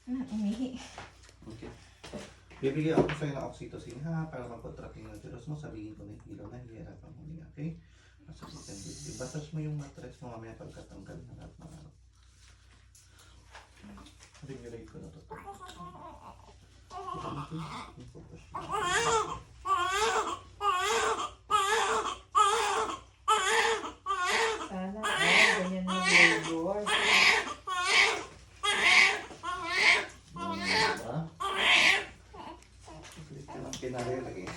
Umihi. Okay. Bibigyan ako sa'yo ng oxytocin ha, para makontract yung uterus mo. Sabihin ko na yung ilaw na hihirapan mo niya, okay? Masabitan dito. Basas mo yung mattress mo mamaya pagkatanggal na lahat ng araw. Regulate ko na to. Sana ganyan na labor. Diba? Ito lang pinarelagay.